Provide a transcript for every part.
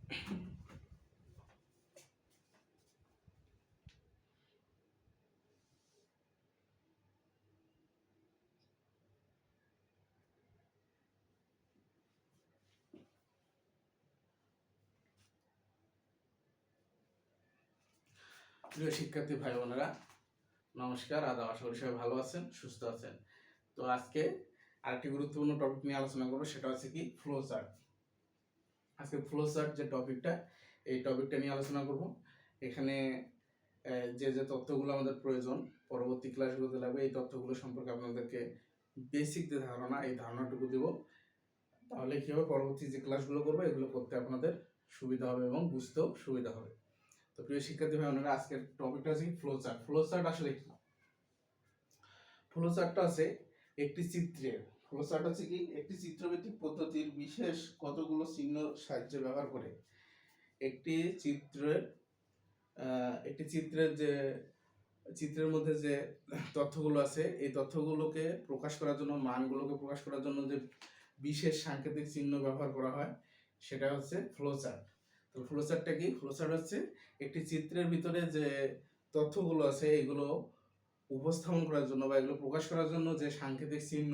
প্রিয় শিক্ষার্থী ভাই বোনেরা, নমস্কার, আদাব। আশা করি সবাই ভালো আছেন, সুস্থ আছেন। তো আজকে আরেকটি গুরুত্বপূর্ণ টপিক নিয়ে আলোচনা করবো, সেটা হচ্ছে কি ফ্লো চার্ট। আজকে ফ্লো চার্ট যে টপিকটা, এই টপিকটা নিয়ে আলোচনা করব। এখানে যে যে তথ্যগুলো আমাদের প্রয়োজন পরবর্তী ক্লাসগুলোতে লাগবে, এই তথ্যগুলো সম্পর্কে আপনাদেরকে বেসিক যে ধারণা, এই ধারণাটুকু দিব। তাহলে কি হবে, পরবর্তী যে ক্লাসগুলো করবো এগুলো করতে আপনাদের সুবিধা হবে এবং বুঝতেও সুবিধা হবে। তো প্রিয় শিক্ষার্থী ভাই বোনেরা, আজকের টপিকটা হচ্ছে কি ফ্লো চার্ট। ফ্লো চার্ট আসলে কি? ফ্লো চার্টটা আছে একটি চিত্রের, ফ্লো চার্ট হচ্ছে কি একটি চিত্রভিত্তিক পদ্ধতির বিশেষ কতগুলো চিহ্ন সাহায্যে ব্যবহার করে একটি চিত্রের যে চিত্রের মধ্যে যে তথ্যগুলো আছে, এই তথ্যগুলোকে প্রকাশ করার জন্য, মানগুলোকে প্রকাশ করার জন্য যে বিশেষ সাংকেতিক চিহ্ন ব্যবহার করা হয়, সেটা হচ্ছে ফ্লো চার্ট। তো ফ্লো চার্টটা কি? ফ্লো চার্ট হচ্ছে একটি চিত্রের ভিতরে যে তথ্যগুলো আছে, এগুলো উপস্থাপন করার জন্য বা এগুলো প্রকাশ করার জন্য যে সাংকেতিক চিহ্ন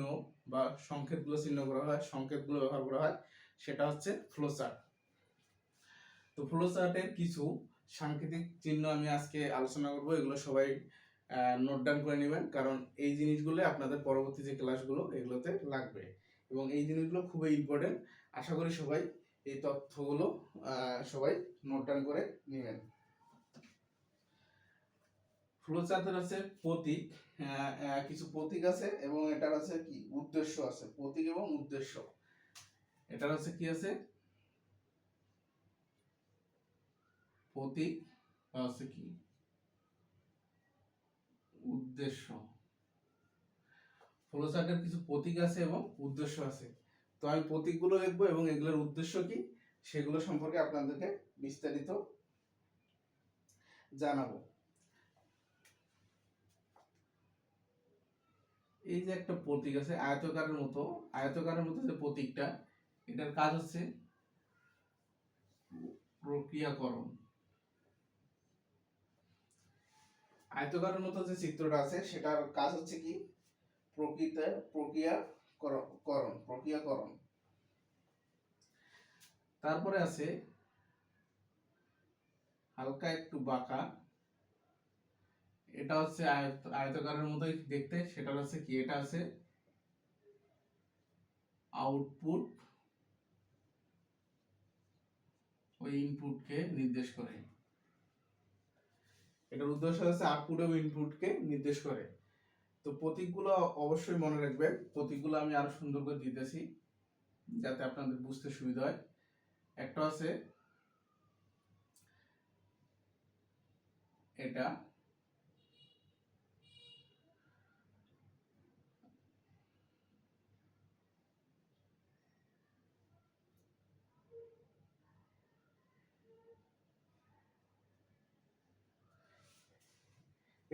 বা সংকেতগুলো চিহ্ন করা হয়, সংকেতগুলো ব্যবহার করা হয়, সেটা হচ্ছে ফ্লো চার্ট। তো ফ্লো চার্টের কিছু সাংকেতিক চিহ্ন আমি আজকে আলোচনা করব। এগুলো সবাই নোট ডাউন করে নেবেন, কারণ এই জিনিসগুলো আপনাদের পরবর্তী যে ক্লাসগুলো এগুলোতে লাগবে এবং এই জিনিসগুলো খুবই ইম্পর্টেন্ট। আশা করি সবাই এই তথ্যগুলো সবাই নোট ডাউন করে নেবেন। ফ্লো চার্টের আছে প্রতীক, কিছু প্রতীক আছে এবং এটার আছে কি উদ্দেশ্য আছে, প্রতীক এবং উদ্দেশ্য। এটার আছে কি আছে প্রতীক আছে কি উদ্দেশ্য। ফ্লো চার্টের কিছু প্রতীক আছে এবং উদ্দেশ্য আছে। তো আমি প্রতীকগুলো লিখবো এবং এগুলোর উদ্দেশ্য কি সেগুলো সম্পর্কে আপনাদেরকে বিস্তারিত জানাবো। এই যে একটা প্রতীক আছে আয়তকারের মতো, যে প্রতীকটা, এটার কাজ হচ্ছে প্রক্রিয়াকরণ। আয়তকারের মতো যে চিত্রটা আছে সেটার কাজ হচ্ছে কি প্রক্রিয়াকরণ। তারপরে আছে হালকা একটু বাঁকা, এটা হচ্ছে আয়তকারের মতোই দেখতে, সেটা হচ্ছে কি এটা আছে আউটপুট ও ইনপুটকে নির্দেশ করে। এটার উদ্দেশ্য হচ্ছে আউটপুট এবং ইনপুটকে নির্দেশ করে। তো প্রতীকগুলো অবশ্যই মনে রাখবেন। প্রতীকগুলো আমি আরো সুন্দর করে দিতেছি যাতে আপনাদের বুঝতে সুবিধা হয়। একটা আছে এটা,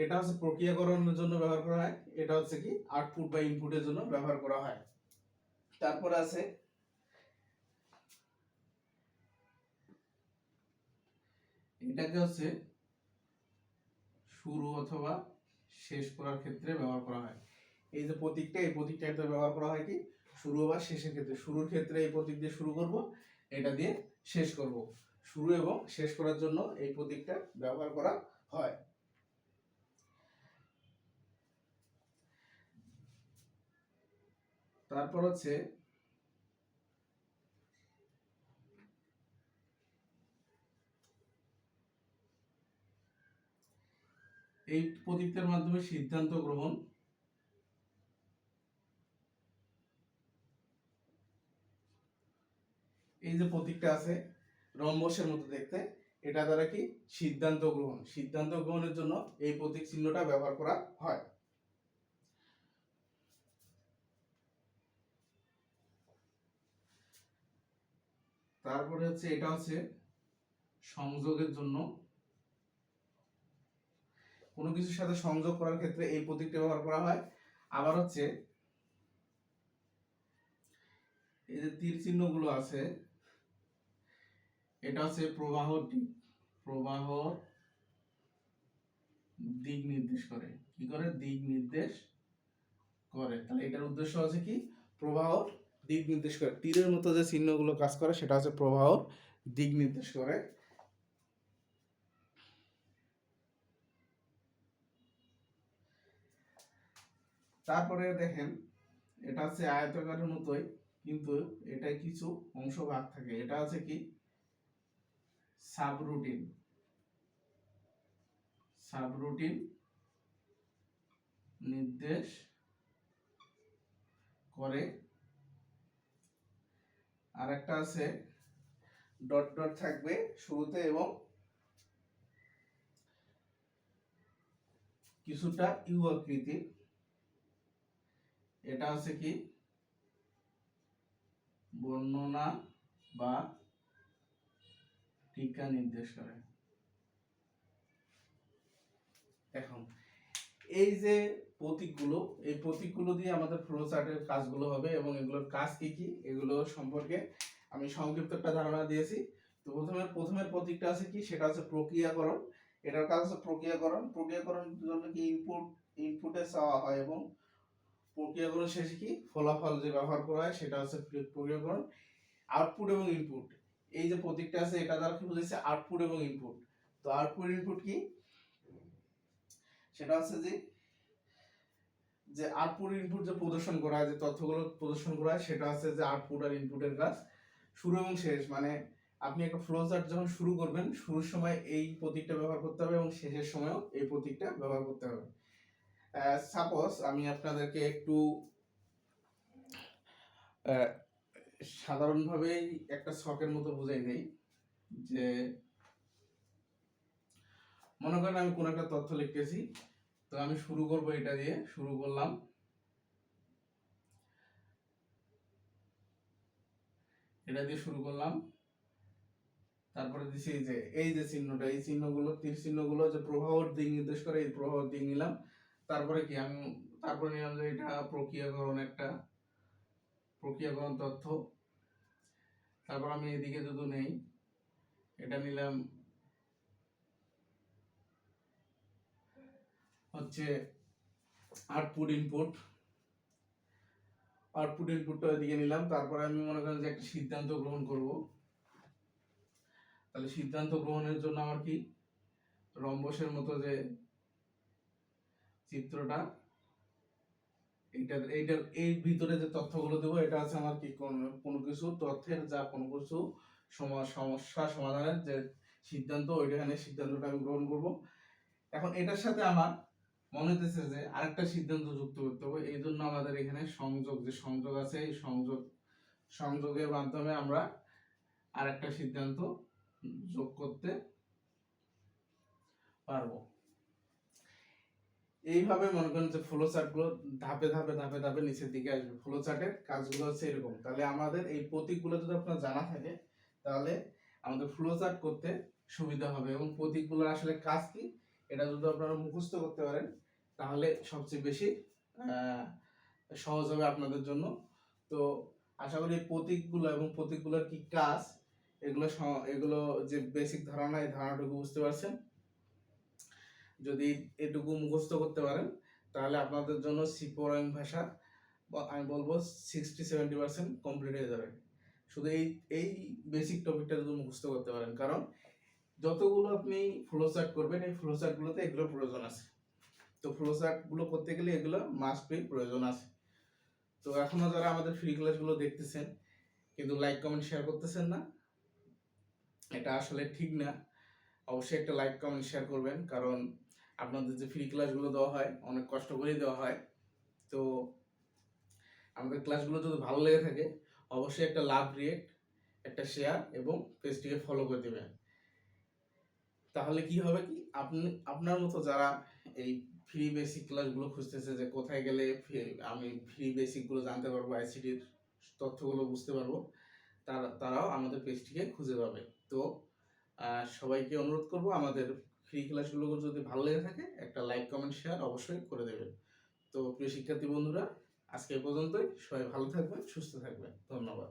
এটা হচ্ছে প্রক্রিয়াকরণের জন্য ব্যবহার করা হয়। এটা হচ্ছে কি আউটপুট বা ইনপুটের জন্য ব্যবহার করা হয়। তারপর আছে এটাকে হচ্ছে শুরু অথবা শেষ করার ক্ষেত্রে ব্যবহার করা হয়। এই যে প্রতীকটা, এই প্রতীকটা ব্যবহার করা হয় কি শুরু বা শেষের ক্ষেত্রে। শুরুর ক্ষেত্রে এই প্রতীক দিয়ে শুরু করব, এটা দিয়ে শেষ করব। শুরু এবং শেষ করার জন্য এই প্রতীকটা ব্যবহার করা হয়। তারপর হচ্ছে এই প্রতীকটার মাধ্যমে সিদ্ধান্ত গ্রহণ। এই যে প্রতীকটা আছে রম্বসের মতো দেখতে, এটা দ্বারা কি সিদ্ধান্ত গ্রহণের জন্য এই প্রতীক চিহ্নটা ব্যবহার করা হয়। তারপরে হচ্ছে এটা হচ্ছে সংযোগের জন্য, কোনো কিছুর সাথে সংযোগ করার ক্ষেত্রে এই প্রতীকটা ব্যবহার করা হয়। আবার হচ্ছে এই যে তীর চিহ্নগুলো আছে, এটা হচ্ছে প্রবাহ দিক নির্দেশ করে। কি করে? দিক নির্দেশ করে। তাহলে এটার উদ্দেশ্য হচ্ছে কি? প্রবাহ দিক নির্দেশ করে। তীরের মতো যে চিহ্নগুলো কাজ করে সেটা হচ্ছে প্রবাহ দিক নির্দেশ করে। তারপরে দেখেন, এটা হচ্ছে আয়তাকারের মতোই, কিন্তু এটাই কিছু অংশ ভাগ থাকে। এটা হচ্ছে কি? সাবরুটিন নির্দেশ করে। আর একটা আছে ডট ডট থাকবে শুরুতে এবং কিছুটা ইউ আকৃতির। এটা হচ্ছে কি? বর্ণনা বা টিকা নির্দেশ করে। এখন এই যে প্রতীকগুলো, এই প্রতীকগুলো দিয়ে আমাদের ফ্লো চার্টের কাজগুলো হবে এবং এগুলোর কাজ কি কি এগুলো সম্পর্কে আমি সংক্ষিপ্ত একটা ধারণা দিয়েছি। তো প্রথমের প্রতীকটা আছে কি? সেটা হচ্ছে প্রক্রিয়াকরণ। এটার কাজ হচ্ছে প্রক্রিয়াকরণের জন্য কি ইনপুটে চাওয়া হয় এবং প্রক্রিয়াকরণ শেষে কি ফলাফল যে ব্যবহার করা হয় সেটা হচ্ছে প্রক্রিয়াকরণ। আউটপুট এবং ইনপুট, এই যে প্রতীকটা আছে এটা দ্বারা কি বুঝাইছে? আউটপুট এবং ইনপুট। তো আউটপুট ইনপুট কি? সেটা হচ্ছে যে আউটপুট ইনপুট যে প্রদর্শন করা হয়, যে তথ্যগুলো প্রদর্শন করা হয় সেটা হচ্ছে যে আউটপুট আর ইনপুটের কাজ। শুরু এবং শেষ, মানে আপনি একটা ফ্লো চার্ট যখন শুরু করবেন, শুরুর সময় এই প্রতীকটা ব্যবহার করতে হবে এবং শেষের সময়ও এই প্রতীকটা ব্যবহার করতে হবে। সাপোজ আমি আপনাদেরকে একটু সাধারণভাবেই একটা ছকের মতো বুঝাই দেই। যে মনে করেন আমি কোন একটা তথ্য লিখতেছি, তো আমি শুরু করব এটা দিয়ে, শুরু করলাম। এটা দিয়ে শুরু করলাম, তারপরে দিছি এই যে চিহ্নটা, এই চিহ্নগুলো, তীর চিহ্নগুলো যে প্রবাহের দিক নির্দেশ করে, এই প্রবাহের দিক নিলাম। তারপরে কি আমি তারপরে নিলাম যে এটা প্রক্রিয়াকরণ তথ্য। তারপর আমি এদিকে যদি নেই, এটা নিলাম হচ্ছে আউটপুট ইনপুটটা এদিকে নিলাম। তারপর আমি মনে করেন যে একটা সিদ্ধান্ত গ্রহণ করব। তাহলে সিদ্ধান্ত গ্রহণের জন্য আমার কি রম্বসের মতো যে চিত্রটা, এইটার এই ভিতরে যে তথ্যগুলো দেবো, এটা আছে আমার কি কোনো কিছু তথ্যের যা কোনো কিছু সমস্যা সমাধানের যে সিদ্ধান্ত, ওইখানে সিদ্ধান্তটা আমি গ্রহণ করব। এখন এটার সাথে আমার মনে হতেছে যে আরেকটা সিদ্ধান্ত যুক্ত করতে হবে। এই জন্য আমাদের এখানে সংযোগ আছে, এই সংযোগের মাধ্যমে আমরা আরেকটা সিদ্ধান্ত যোগ করতে পারবো। এইভাবে মনে করেন যে ফ্লো চার্ট গুলো ধাপে ধাপে ধাপে ধাপে নিচের দিকে আসবে। ফ্লো চার্টের কাজগুলো হচ্ছে এরকম। তাহলে আমাদের এই প্রতীকগুলো যদি আপনার জানা থাকে, তাহলে আমাদের ফ্লো চার্ট করতে সুবিধা হবে। এবং প্রতীকগুলোর আসলে কাজ কি এটা যদি আপনারা মুখস্থ করতে পারেন, তাহলে সবচেয়ে বেশি সহজ হবে আপনাদের জন্য। তো আশা করি প্রতীকগুলো এবং প্রতীকগুলোর কি কাজ এগুলো যে বেসিক ধারণা, এই ধারণাটুকু বুঝতে পারছেন। যদি এটুকু মুখস্থ করতে পারেন, তাহলে আপনাদের জন্য সি প্রোগ্রামিং ভাষা আমি বলবো 60-70% কমপ্লিট হয়ে যাবে। শুধু এই বেসিক টপিকটা যদি মুখস্থ করতে পারেন, কারণ যতগুলো আপনি ফ্লো চার্ট করবেন, এই ফ্লো চার্টগুলোতে এগুলো প্রয়োজন আছে। তো ফ্লো চার্টগুলো করতে গেলে এগুলো মাস্ট বি প্রয়োজন আছে। তো এখনো যারা আমাদের ফ্রি ক্লাসগুলো দেখতেছেন কিন্তু লাইক কমেন্ট শেয়ার করতেছেন না, এটা আসলে ঠিক না। অবশ্যই একটা লাইক কমেন্ট শেয়ার করবেন, কারণ আপনাদের যে ফ্রি ক্লাসগুলো দেওয়া হয় অনেক কষ্ট করেই দেওয়া হয়। তো আমাদের ক্লাসগুলো যদি ভালো লেগে থাকে, অবশ্যই একটা লাভ, রিয়েক্ট, একটা শেয়ার এবং পেজটিকে ফলো করে দেবেন। তাহলে কি হবে কি, আপনি আপনার মতো যারা এই ফ্রি বেসিক ক্লাসগুলো খুঁজতেছে যে কোথায় গেলে আমি ফ্রি বেসিকগুলো জানতে পারবো, আইসিটির তথ্যগুলো বুঝতে পারবো, তারাও আমাদের পেজটিকে খুঁজে পাবে। তো সবাইকে অনুরোধ করব, আমাদের ফ্রি ক্লাসগুলো যদি ভালো লেগে থাকে একটা লাইক কমেন্ট শেয়ার অবশ্যই করে দেবেন। তো প্রিয় শিক্ষার্থী বন্ধুরা, আজকে এ পর্যন্তই। সবাই ভালো থাকবেন, সুস্থ থাকবেন। ধন্যবাদ।